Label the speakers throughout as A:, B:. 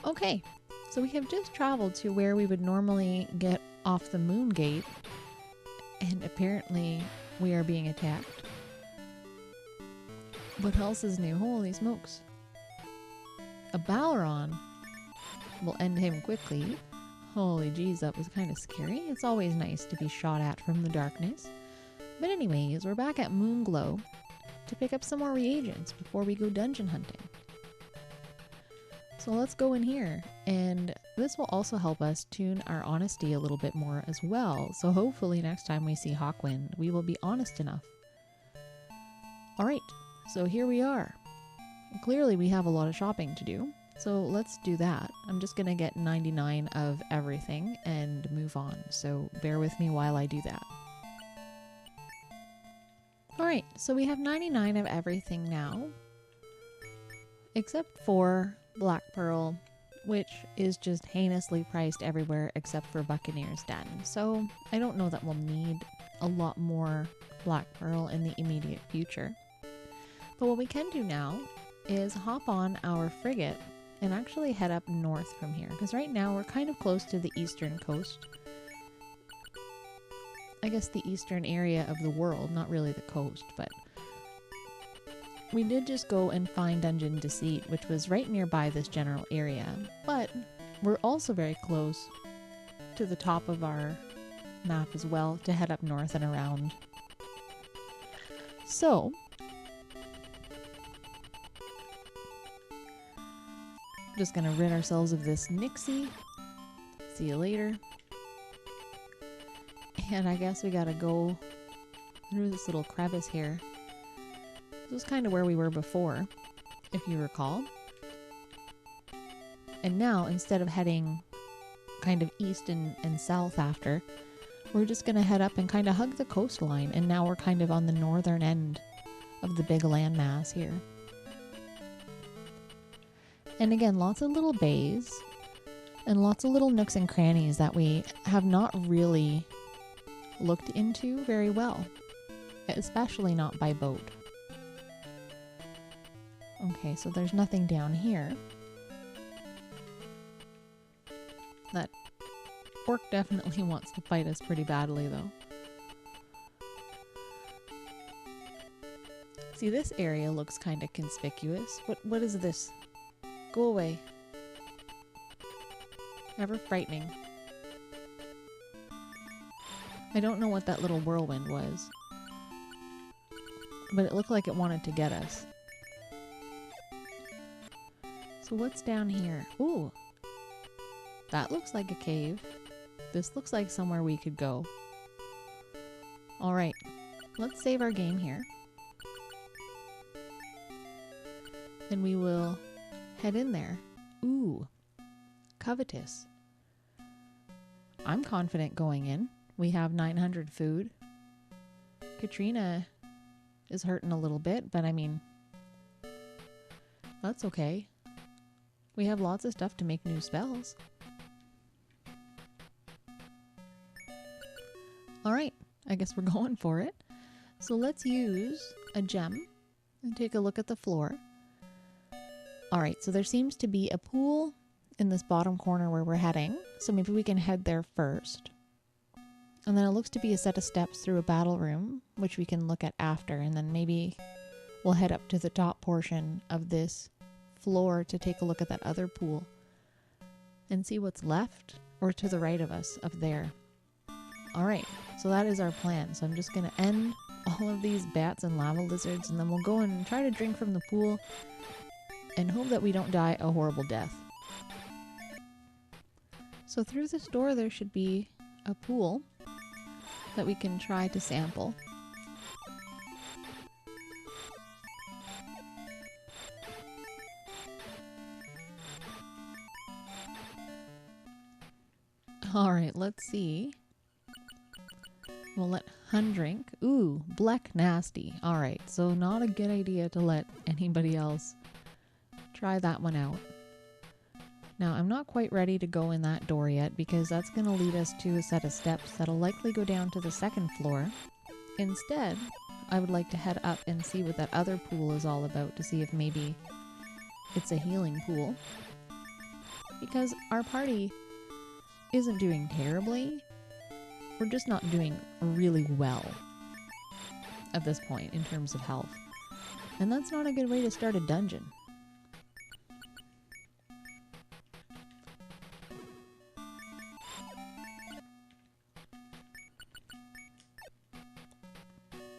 A: Okay, so we have just traveled to where we would normally get off the moon gate, and apparently we are being attacked. What else is new? Holy smokes. A Balron will end him quickly. Holy jeez, that was kind of scary. It's always nice to be shot at from the darkness. But anyways, we're back at Moonglow to pick up some more reagents before we go dungeon hunting. So let's go in here, and this will also help us tune our honesty a little bit more as well. So hopefully next time we see Hawkwind, we will be honest enough. Alright, so here we are. Clearly we have a lot of shopping to do, so let's do that. I'm just gonna get 99 of everything and move on, so bear with me while I do that. Alright, so we have 99 of everything now, except for Black Pearl, which is just heinously priced everywhere except for Buccaneer's Den. So I don't know that we'll need a lot more Black Pearl in the immediate future. But what we can do now is hop on our frigate and actually head up north from here, because right now we're kind of close to the eastern coast. I guess the eastern area of the world, not really the coast, but we did just go and find Dungeon Deceit, which was right nearby this general area, but we're also very close to the top of our map as well to head up north and around. So, just gonna rid ourselves of this Nixie. See you later. And I guess we gotta go through this little crevice here. This is kind of where we were before, if you recall. And now, instead of heading kind of east and south after, we're just going to head up and kind of hug the coastline. And now we're kind of on the northern end of the big landmass here. And again, lots of little bays and lots of little nooks and crannies that we have not really looked into very well, especially not by boat. Okay, so there's nothing down here. That orc definitely wants to fight us pretty badly, though. See, this area looks kind of conspicuous. What is this? Go away. Ever frightening. I don't know what that little whirlwind was, but it looked like it wanted to get us. So what's down here? Ooh, that looks like a cave. This looks like somewhere we could go. All right, let's save our game here. And we will head in there. Ooh, Covetous. I'm confident going in. We have 900 food. Katrina is hurting a little bit, but I mean, that's okay. We have lots of stuff to make new spells. Alright, I guess we're going for it. So let's use a gem and take a look at the floor. Alright, so there seems to be a pool in this bottom corner where we're heading. So maybe we can head there first. And then it looks to be a set of steps through a battle room, which we can look at after. And then maybe we'll head up to the top portion of this floor to take a look at that other pool and see what's left or to the right of us up there. Alright, so that is our plan. So I'm just going to end all of these bats and lava lizards, and then we'll go and try to drink from the pool and hope that we don't die a horrible death. So through this door there should be a pool that we can try to sample. Alright, let's see. We'll let Hun drink. Ooh, Black Nasty. Alright, so not a good idea to let anybody else try that one out. Now, I'm not quite ready to go in that door yet because that's going to lead us to a set of steps that'll likely go down to the second floor. Instead, I would like to head up and see what that other pool is all about to see if maybe it's a healing pool. because our party isn't doing terribly. We're just not doing really well at this point in terms of health. And that's not a good way to start a dungeon.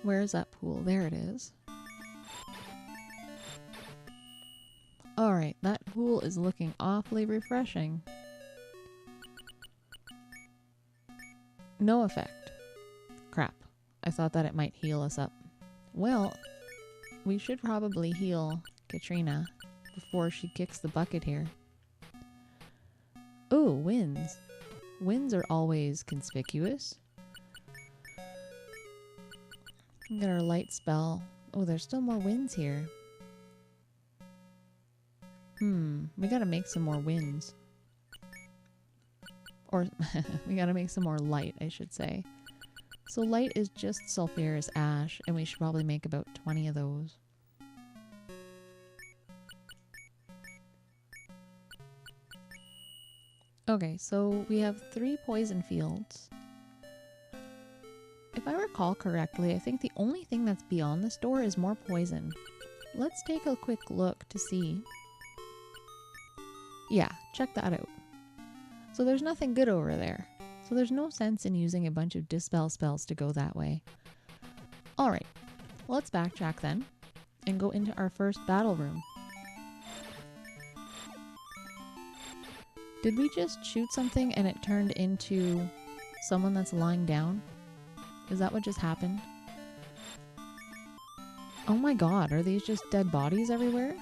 A: Where is that pool? There it is. Alright, that pool is looking awfully refreshing. No effect. Crap. I thought that it might heal us up. Well, we should probably heal Katrina before she kicks the bucket here. Ooh, winds. Winds are always conspicuous. Get our light spell. Oh, there's still more winds here. We gotta make some more winds. Or, we gotta make some more light, I should say. So light is just sulfurous ash, and we should probably make about 20 of those. Okay, so we have 3 poison fields. If I recall correctly, I think the only thing that's beyond this door is more poison. Let's take a quick look to see. Yeah, check that out. So there's nothing good over there. So there's no sense in using a bunch of dispel spells to go that way. Alright, let's backtrack then and go into our first battle room. Did we just shoot something and it turned into someone that's lying down? Is that what just happened? Oh my god, are these just dead bodies everywhere?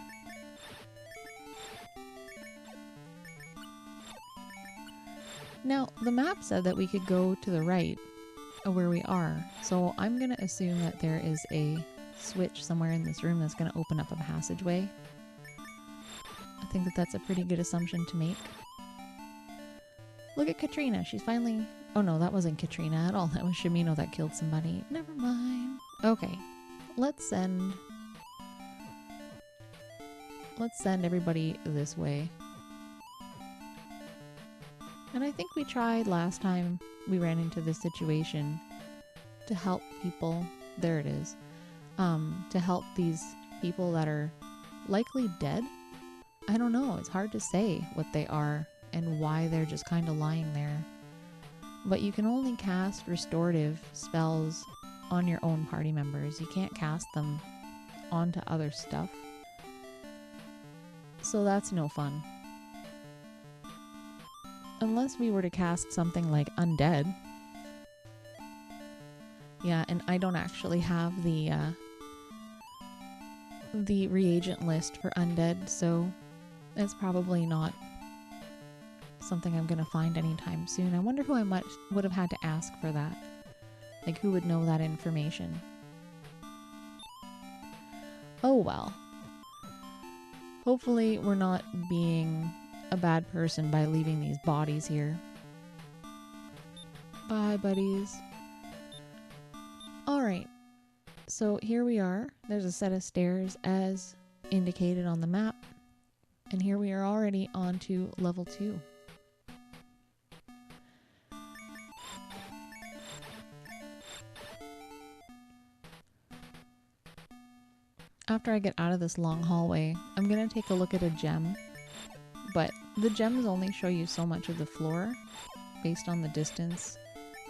A: Now, the map said that we could go to the right of where we are, so I'm gonna assume that there is a switch somewhere in this room that's gonna open up a passageway. I think that that's a pretty good assumption to make. Look at Katrina, she's finally... Oh no, that wasn't Katrina at all, that was Shimino that killed somebody. Never mind. Okay, let's send everybody this way. And I think we tried last time we ran into this situation to help people. There it is. To help these people that are likely dead. I don't know. It's hard to say what they are and why they're just kind of lying there. But you can only cast restorative spells on your own party members. You can't cast them onto other stuff. So that's no fun. Unless we were to cast something like Undead. Yeah, and I don't actually have the reagent list for Undead, so it's probably not something I'm gonna find anytime soon. I wonder who I would have had to ask for that. Like, who would know that information? Oh well. Hopefully we're not being a bad person by leaving these bodies here. Bye, buddies. Alright, so here we are. There's a set of stairs as indicated on the map. And here we are already on to level 2. After I get out of this long hallway, I'm going to take a look at a gem. But the gems only show you so much of the floor based on the distance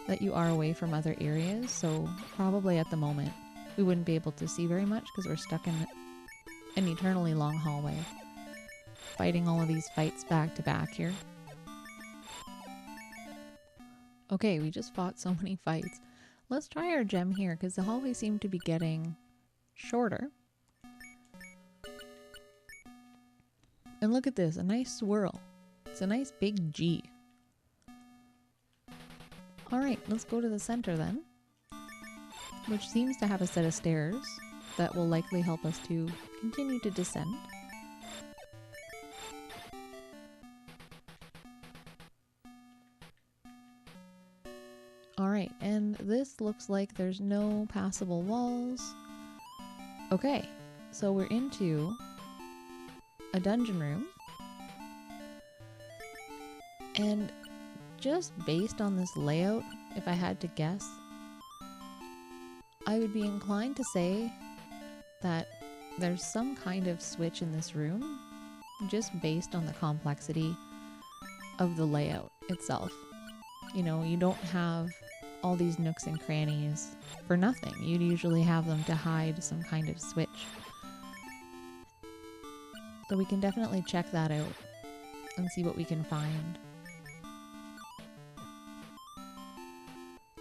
A: that you are away from other areas. So probably at the moment we wouldn't be able to see very much because we're stuck in an eternally long hallway fighting all of these fights back to back here. Okay, we just fought so many fights. Let's try our gem here because the hallways seem to be getting shorter. And look at this, a nice swirl. It's a nice big G. Alright, let's go to the center then. Which seems to have a set of stairs that will likely help us to continue to descend. Alright, and this looks like there's no passable walls. Okay, so we're into a dungeon room. And just based on this layout, if I had to guess, I would be inclined to say that there's some kind of switch in this room, just based on the complexity of the layout itself. You know, you don't have all these nooks and crannies for nothing. You'd usually have them to hide some kind of switch. So we can definitely check that out and see what we can find.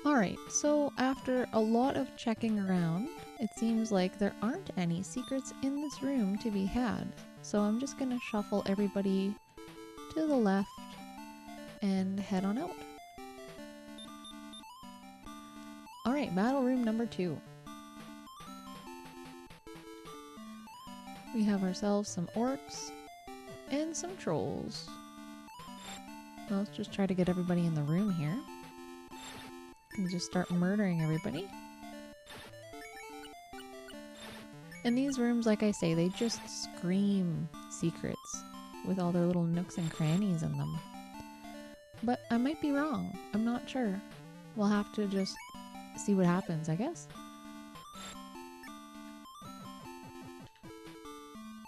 A: Alright, so after a lot of checking around, it seems like there aren't any secrets in this room to be had. So I'm just gonna shuffle everybody to the left and head on out. Alright, battle room number 2. We have ourselves some orcs and some trolls. Well, let's just try to get everybody in the room here. And just start murdering everybody. And these rooms, like I say, they just scream secrets with all their little nooks and crannies in them. But I might be wrong. I'm not sure. We'll have to just see what happens, I guess.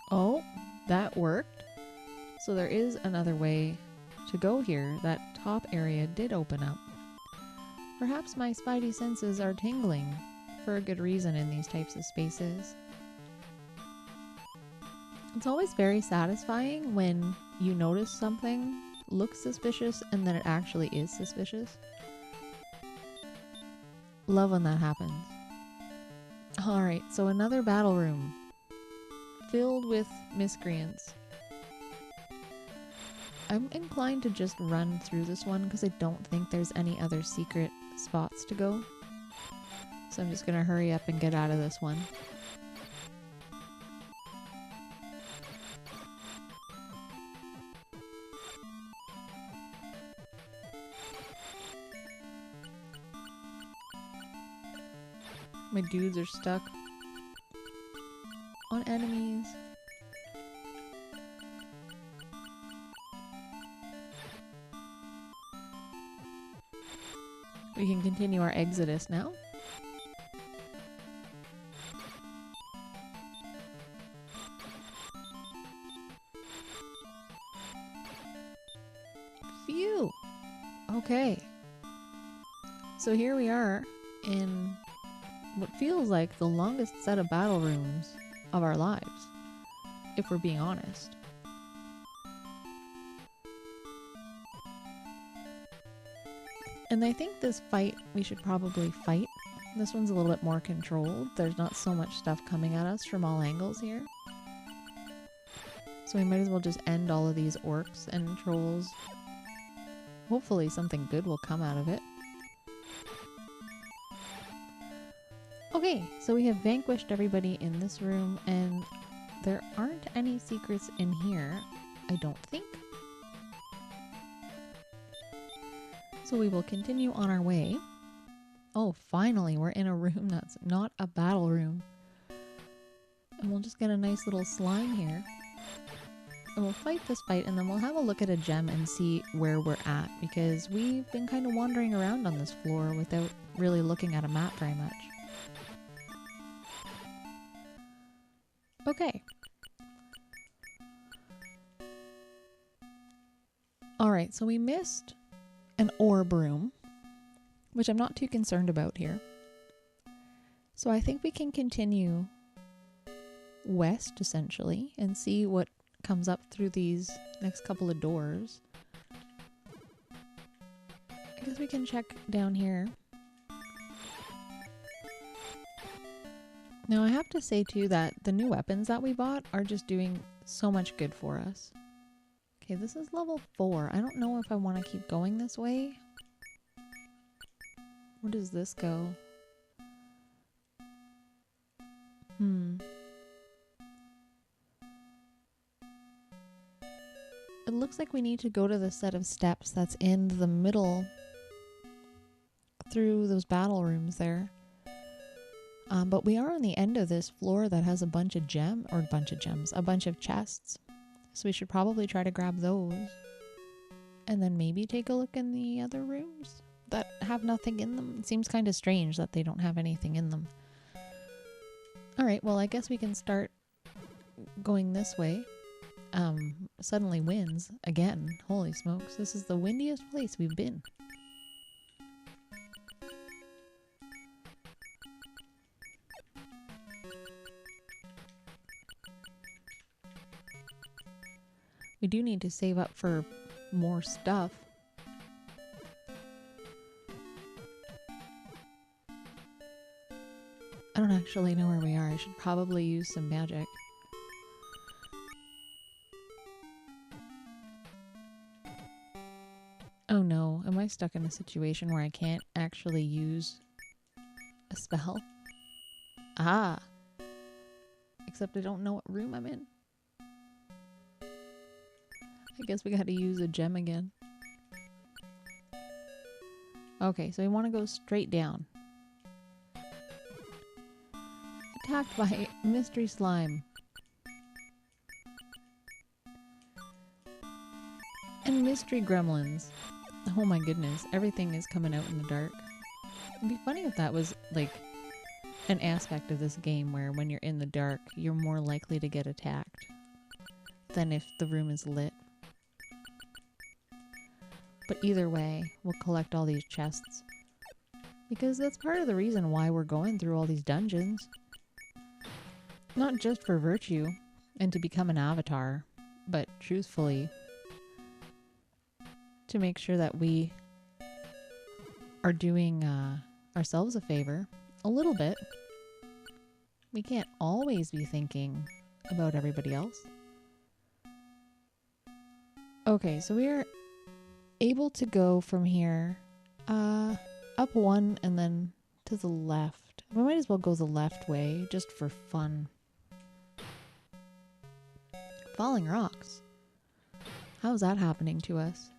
A: Oh, that worked. So there is another way to go here. That top area did open up. Perhaps my spidey senses are tingling for a good reason in these types of spaces. It's always very satisfying when you notice something looks suspicious and then it actually is suspicious. Love when that happens. Alright, so another battle room filled with miscreants. I'm inclined to just run through this one because I don't think there's any other secret spots to go. So I'm just gonna hurry up and get out of this one. My dudes are stuck on enemies. We can continue our exodus now. Phew! Okay. So here we are in what feels like the longest set of battle rooms of our lives, if we're being honest. And I think this fight we should probably fight. This one's a little bit more controlled. There's not so much stuff coming at us from all angles here. So we might as well just end all of these orcs and trolls. Hopefully something good will come out of it. Okay, so we have vanquished everybody in this room, and there aren't any secrets in here, I don't think. So we will continue on our way. Oh, finally, we're in a room that's not a battle room. And we'll just get a nice little slime here. And we'll fight this fight, and then we'll have a look at a gem and see where we're at, because we've been kind of wandering around on this floor without really looking at a map very much. Okay. Alright, so we missed an orb room, which I'm not too concerned about here. So I think we can continue west, essentially, and see what comes up through these next couple of doors. I guess we can check down here. Now I have to say too that the new weapons that we bought are just doing so much good for us. Okay, this is level 4. I don't know if I want to keep going this way. Where does this go? It looks like we need to go to the set of steps that's in the middle through those battle rooms there. But we are on the end of this floor that has a bunch of a bunch of chests. So we should probably try to grab those. And then maybe take a look in the other rooms that have nothing in them. It seems kind of strange that they don't have anything in them. Alright, well I guess we can start going this way. Suddenly winds again. Holy smokes, this is the windiest place we've been. We do need to save up for more stuff. I don't actually know where we are. I should probably use some magic. Oh no, am I stuck in a situation where I can't actually use a spell? Ah! Except I don't know what room I'm in. I guess we gotta use a gem again. Okay, so we want to go straight down. Attacked by mystery slime. And mystery gremlins. Oh my goodness, everything is coming out in the dark. It'd be funny if that was like an aspect of this game where when you're in the dark, you're more likely to get attacked than if the room is lit. But either way, we'll collect all these chests. Because that's part of the reason why we're going through all these dungeons. Not just for virtue and to become an avatar, but truthfully, to make sure that we are doing ourselves a favor. A little bit. We can't always be thinking about everybody else. Okay, so we are able to go from here up one and then to the left. We might as well go the left way just for fun. Falling rocks. How is that happening to us?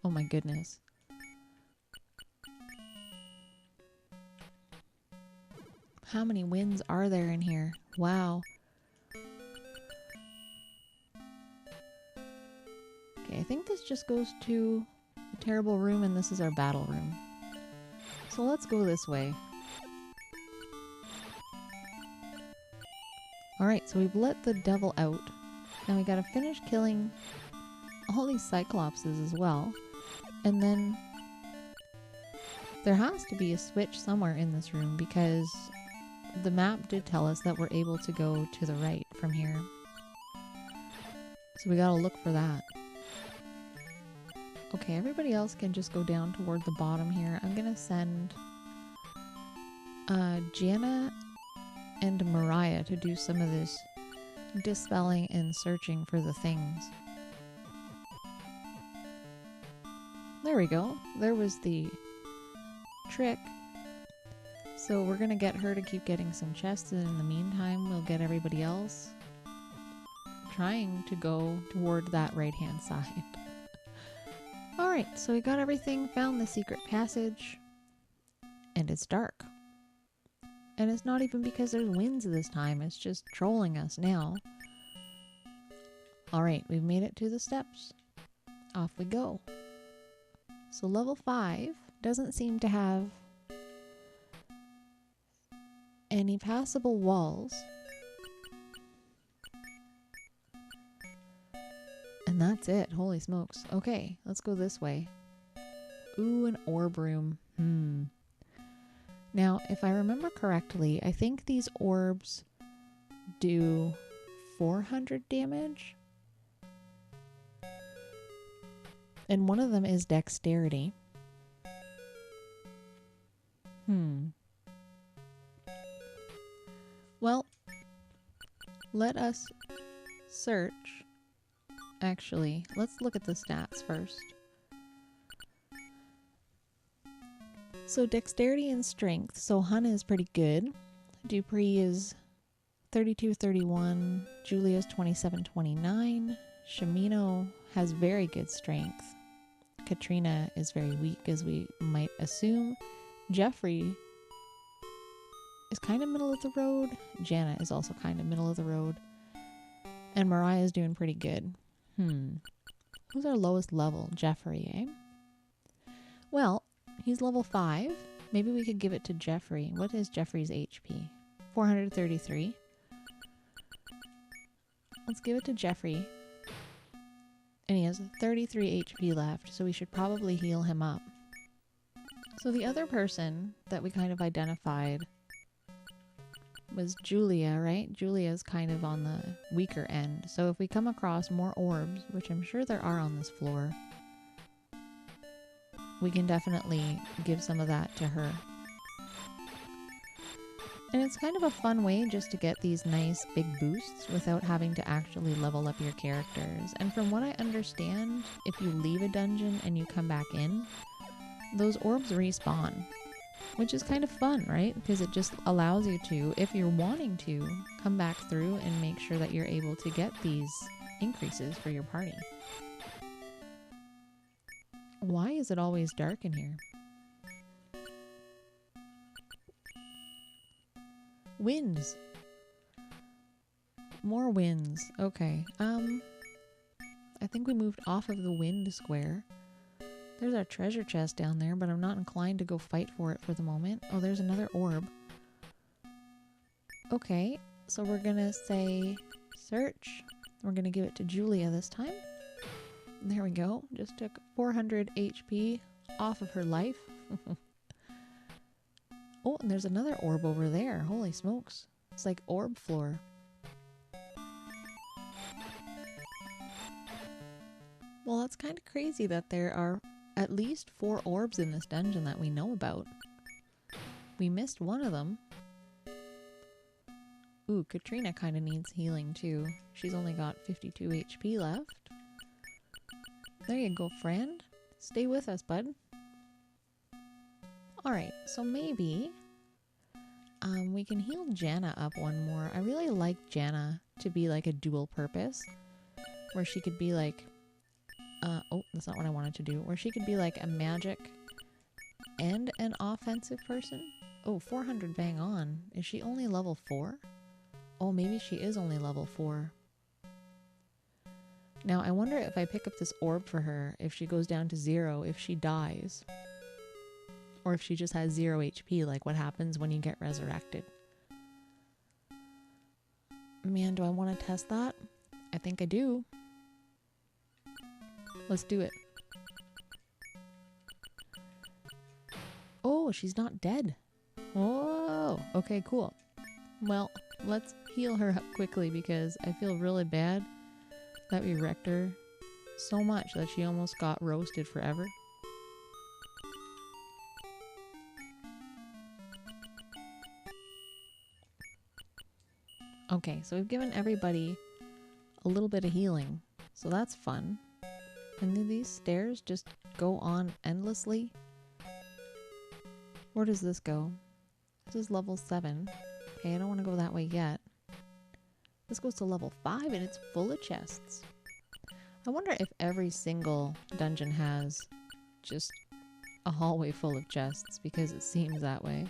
A: Oh my goodness. How many winds are there in here? Wow. Okay, I think this just goes to the terrible room and this is our battle room. So let's go this way. Alright, so we've let the devil out. Now we gotta finish killing all these cyclopses as well. And then there has to be a switch somewhere in this room because the map did tell us that we're able to go to the right from here. So we gotta look for that. Okay, everybody else can just go down toward the bottom here. I'm gonna send Jana and Mariah to do some of this dispelling and searching for the things. There we go. There was the trick. So we're gonna get her to keep getting some chests, and in the meantime we'll get everybody else trying to go toward that right hand side. Alright, so we got everything, found the secret passage, and it's dark. And it's not even because there's winds this time, it's just trolling us now. Alright, we've made it to the steps. Off we go. So level 5 doesn't seem to have any passable walls. And that's it. Holy smokes. Okay, let's go this way. Ooh, an orb room. Now, if I remember correctly, I think these orbs do 400 damage. And one of them is dexterity. Well, let us search. Actually, let's look at the stats first. So dexterity and strength. So Hun is pretty good. Dupree is 32-31. Julia's 27-29. Shamino has very good strength. Katrina is very weak, as we might assume. Jeffrey is kind of middle of the road. Jana is also kind of middle of the road. And Mariah's doing pretty good. Who's our lowest level? Jeffrey, eh? Well, he's level 5. Maybe we could give it to Jeffrey. What is Jeffrey's HP? 433. Let's give it to Jeffrey. And he has 33 HP left, so we should probably heal him up. So the other person that we kind of identified was Julia, right? Julia's kind of on the weaker end. So if we come across more orbs, which I'm sure there are on this floor, we can definitely give some of that to her. And it's kind of a fun way just to get these nice big boosts without having to actually level up your characters. And from what I understand, if you leave a dungeon and you come back in, those orbs respawn. Which is kind of fun, right? Because it just allows you to, if you're wanting to, come back through and make sure that you're able to get these increases for your party. Why is it always dark in here? Winds. More winds. Okay. I think we moved off of the wind square. There's our treasure chest down there, but I'm not inclined to go fight for it for the moment. Oh, there's another orb. Okay, so we're gonna say search. We're gonna give it to Julia this time. There we go. Just took 400 HP off of her life. Oh, and there's another orb over there. Holy smokes. It's like orb floor. Well, that's kind of crazy that there are at least 4 orbs in this dungeon that we know about. We missed one of them. Ooh, Katrina kind of needs healing too. She's only got 52 HP left. There you go, friend. Stay with us, bud. Alright, so maybe we can heal Janna up one more. I really like Janna to be like a dual purpose, where she could be like oh, that's not what I wanted to do. Where she could be like a magic and an offensive person. Oh, 400 bang on. Is she only level 4? Oh, maybe she is only level 4. Now, I wonder if I pick up this orb for her, if she goes down to 0, if she dies. Or if she just has 0 HP, like what happens when you get resurrected. Man, do I want to test that? I think I do. Let's do it. Oh, she's not dead. Oh, okay, cool. Well, let's heal her up quickly because I feel really bad that we wrecked her so much that she almost got roasted forever. Okay, so we've given everybody a little bit of healing, so that's fun. And do these stairs just go on endlessly? Where does this go? This is level 7. Okay, I don't want to go that way yet. This goes to level 5 and it's full of chests. I wonder if every single dungeon has just a hallway full of chests, because it seems that way.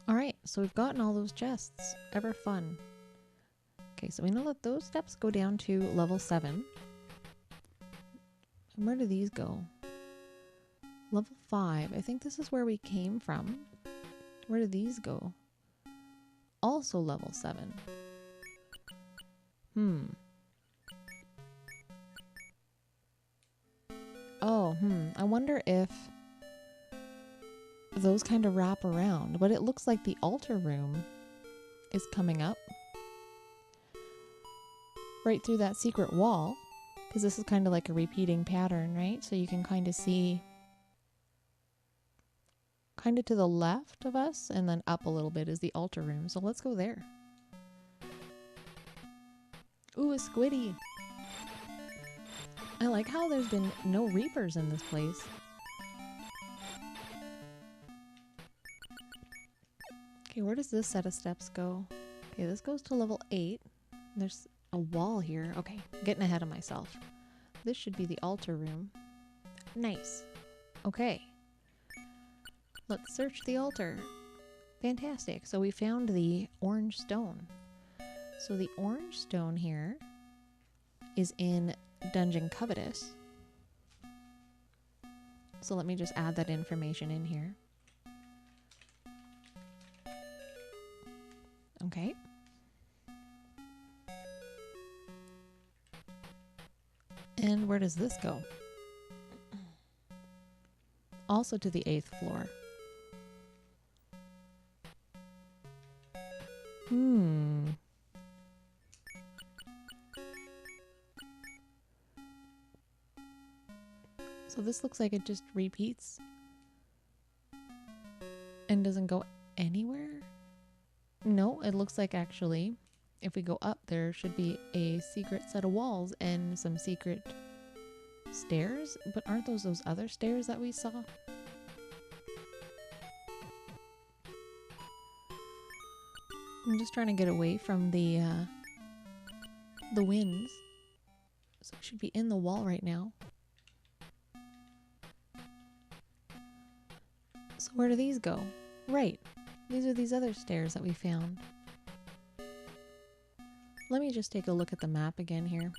A: Alright, so we've gotten all those chests. Ever fun. Okay, so we know that those steps go down to level 7. And where do these go? Level 5. I think this is where we came from. Where do these go? Also level 7. Oh, I wonder if those kind of wrap around, but it looks like the altar room is coming up right through that secret wall, because this is kind of like a repeating pattern, right? So you can kind of see kind of to the left of us and then up a little bit is the altar room. So let's go there. Ooh, a squiddy. I like how there's been no reapers in this place. Okay, where does this set of steps go? Okay, this goes to level 8. There's a wall here. Okay, getting ahead of myself. This should be the altar room. Nice. Okay. Let's search the altar. Fantastic. So we found the orange stone. So the orange stone here is in Dungeon Covetous. So let me just add that information in here. Okay. And where does this go? Also to the 8th floor. So this looks like it just repeats and doesn't go anywhere? No, it looks like actually if we go up there should be a secret set of walls and some secret stairs, but aren't those other stairs that we saw? I'm just trying to get away from the winds. So we should be in the wall right now. So where do these go? Right. These are these other stairs that we found. Let me just take a look at the map again here.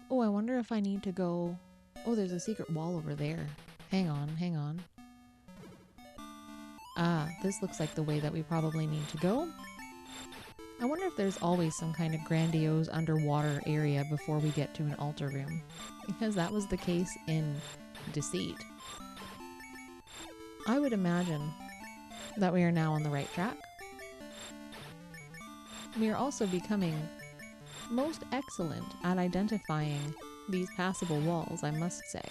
A: Oh, I wonder if I need to go... Oh, there's a secret wall over there. Hang on, hang on. Ah, this looks like the way that we probably need to go. I wonder if there's always some kind of grandiose underwater area before we get to an altar room. Because that was the case in Deceit. I would imagine that we are now on the right track. We are also becoming most excellent at identifying these passable walls, I must say.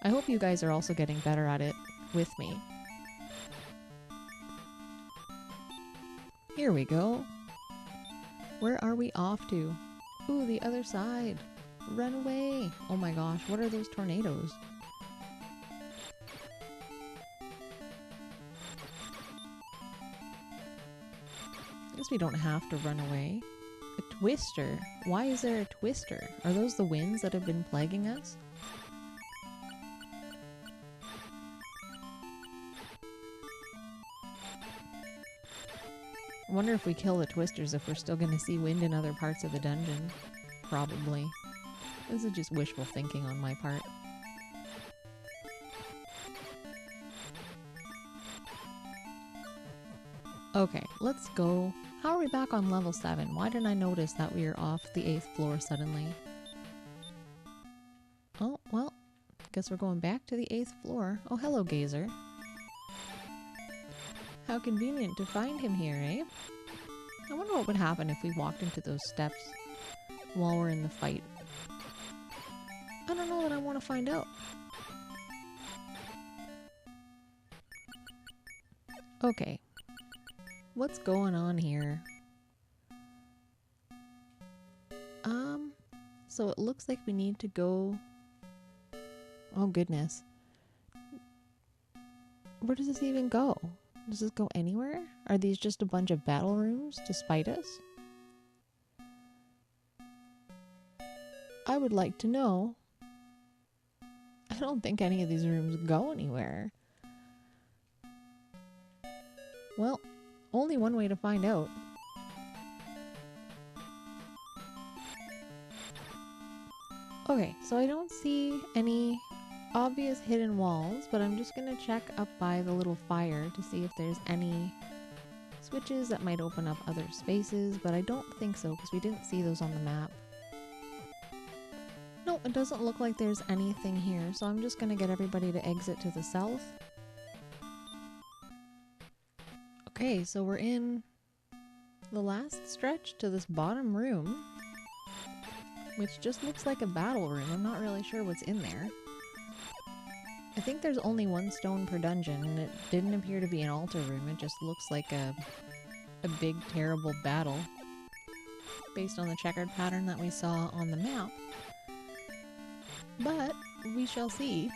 A: I hope you guys are also getting better at it with me. Here we go. Where are we off to? Ooh, the other side. Run away. Oh my gosh, what are those tornadoes? I guess we don't have to run away. A twister. Why is there a twister? Are those the winds that have been plaguing us? I wonder if we kill the twisters if we're still going to see wind in other parts of the dungeon. Probably. This is just wishful thinking on my part. Okay, let's go. How are we back on level 7? Why didn't I notice that we are off the 8th floor suddenly? Oh, well, guess we're going back to the 8th floor. Oh, hello, Gazer. How convenient to find him here, eh? I wonder what would happen if we walked into those steps while we're in the fight. I don't know that I want to find out. Okay. What's going on here? So it looks like we need to go... Oh goodness. Where does this even go? Does this go anywhere? Are these just a bunch of battle rooms to spite us? I would like to know. I don't think any of these rooms go anywhere. Well, only one way to find out. Okay, so I don't see any obvious hidden walls, but I'm just gonna check up by the little fire to see if there's any switches that might open up other spaces, but I don't think so because we didn't see those on the map. No, it doesn't look like there's anything here, so I'm just gonna get everybody to exit to the south. Okay, so we're in the last stretch to this bottom room, which just looks like a battle room. I'm not really sure what's in there. I think there's only one stone per dungeon, and it didn't appear to be an altar room. It just looks like a big, terrible battle based on the checkered pattern that we saw on the map. But we shall see.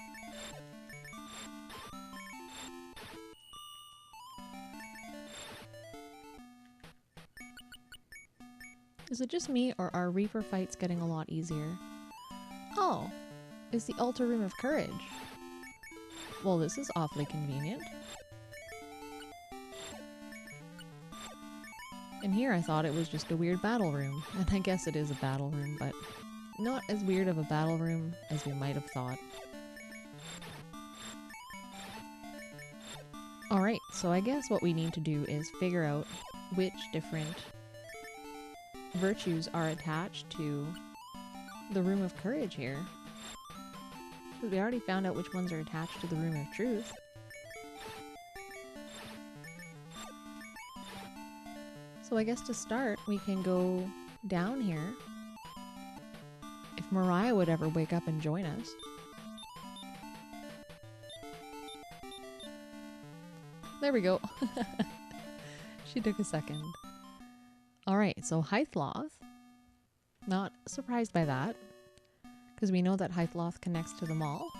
A: Is it just me, or are Reaper fights getting a lot easier? Oh, it's the Altar Room of Courage. Well, this is awfully convenient. And here I thought it was just a weird battle room, and I guess it is a battle room, but not as weird of a battle room as we might have thought. Alright, so I guess what we need to do is figure out which different virtues are attached to the Room of Courage here. Because we already found out which ones are attached to the Room of Truth. So I guess to start, we can go down here. If Mariah would ever wake up and join us. There we go. She took a second. Alright, so Hythloth. Not surprised by that, because we know that Hythloth connects to the mall.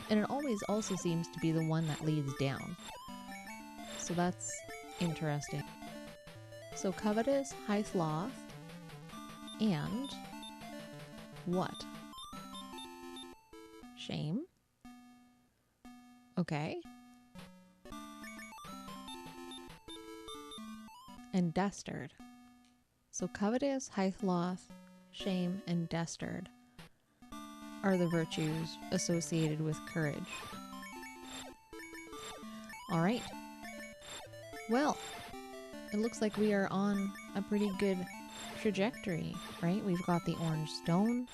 A: And it always also seems to be the one that leads down. So that's interesting. So Covetous, Hythloth, and what? Shame? Okay. And Dastard. So Covetous, Hythloth, Shame, and Dastard are the virtues associated with courage. Alright. Well, it looks like we are on a pretty good trajectory, right? We've got the orange stone.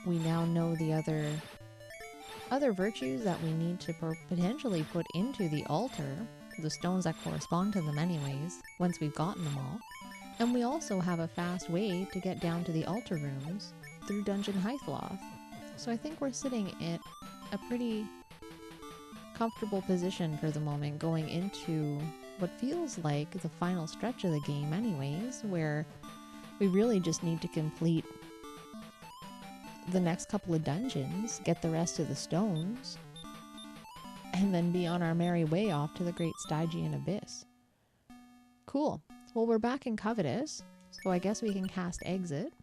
A: We now know the other virtues that we need to potentially put into the altar, the stones that correspond to them anyways, once we've gotten them all. And we also have a fast way to get down to the altar rooms through Dungeon Hythloth. So I think we're sitting in a pretty comfortable position for the moment, going into what feels like the final stretch of the game anyways, where we really just need to complete the next couple of dungeons, get the rest of the stones, and then be on our merry way off to the Great Stygian Abyss. Cool. Well, we're back in Covetous, so I guess we can cast Exit.